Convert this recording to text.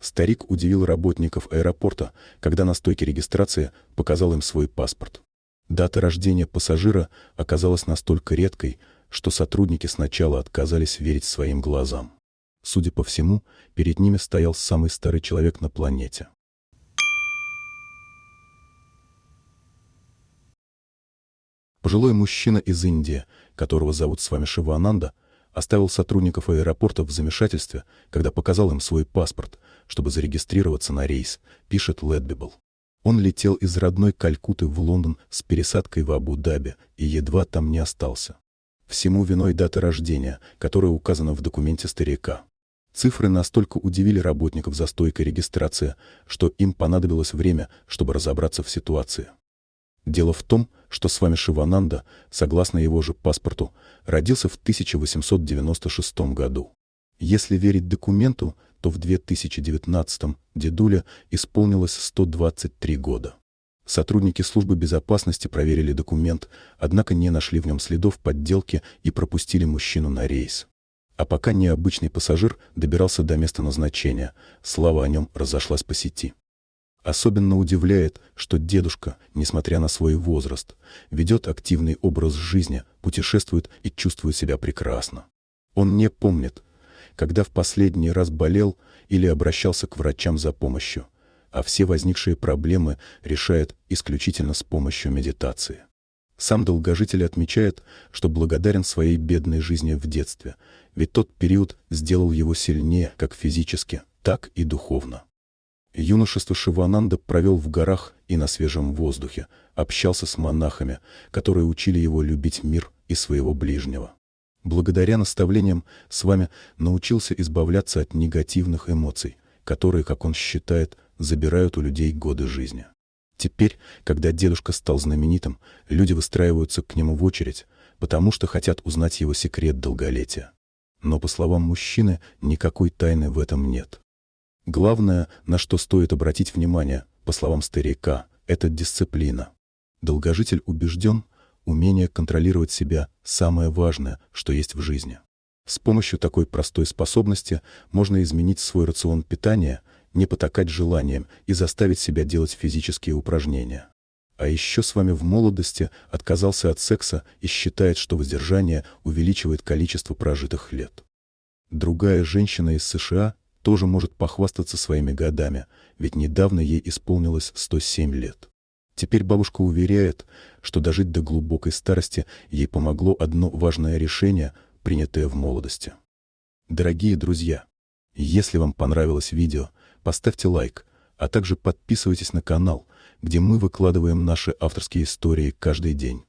Старик удивил работников аэропорта, когда на стойке регистрации показал им свой паспорт. Дата рождения пассажира оказалась настолько редкой, что сотрудники сначала отказались верить своим глазам. Судя по всему, перед ними стоял самый старый человек на планете. Пожилой мужчина из Индии, которого зовут Свами Шивананда, оставил сотрудников аэропорта в замешательстве, когда показал им свой паспорт, чтобы зарегистрироваться на рейс, пишет Ледбибл. Он летел из родной Калькутты в Лондон с пересадкой в Абу-Даби и едва там не остался. Всему виной дата рождения, которая указана в документе старика. Цифры настолько удивили работников за стойкой регистрации, что им понадобилось время, чтобы разобраться в ситуации. Дело в том, что Свами Шивананда, согласно его же паспорту, родился в 1896 году. Если верить документу, то в 2019-м дедуле исполнилось 123 года. Сотрудники службы безопасности проверили документ, однако не нашли в нем следов подделки и пропустили мужчину на рейс. А пока необычный пассажир добирался до места назначения, слава о нем разошлась по сети. Особенно удивляет, что дедушка, несмотря на свой возраст, ведет активный образ жизни, путешествует и чувствует себя прекрасно. Он не помнит, когда в последний раз болел или обращался к врачам за помощью, а все возникшие проблемы решает исключительно с помощью медитации. Сам долгожитель отмечает, что благодарен своей бедной жизни в детстве, ведь тот период сделал его сильнее как физически, так и духовно. Юношество Шивананда провел в горах и на свежем воздухе, общался с монахами, которые учили его любить мир и своего ближнего. Благодаря наставлениям Свами научился избавляться от негативных эмоций, которые, как он считает, забирают у людей годы жизни. Теперь, когда дедушка стал знаменитым, люди выстраиваются к нему в очередь, потому что хотят узнать его секрет долголетия. Но, по словам мужчины, никакой тайны в этом нет. Главное, на что стоит обратить внимание, по словам старика, это дисциплина. Долгожитель убежден, умение контролировать себя – самое важное, что есть в жизни. С помощью такой простой способности можно изменить свой рацион питания, не потакать желаниям и заставить себя делать физические упражнения. А еще Свами в молодости отказался от секса и считает, что воздержание увеличивает количество прожитых лет. Другая женщина из США тоже может похвастаться своими годами, ведь недавно ей исполнилось 107 лет. Теперь бабушка уверяет, что дожить до глубокой старости ей помогло одно важное решение, принятое в молодости. Дорогие друзья, если вам понравилось видео, поставьте лайк, а также подписывайтесь на канал, где мы выкладываем наши авторские истории каждый день.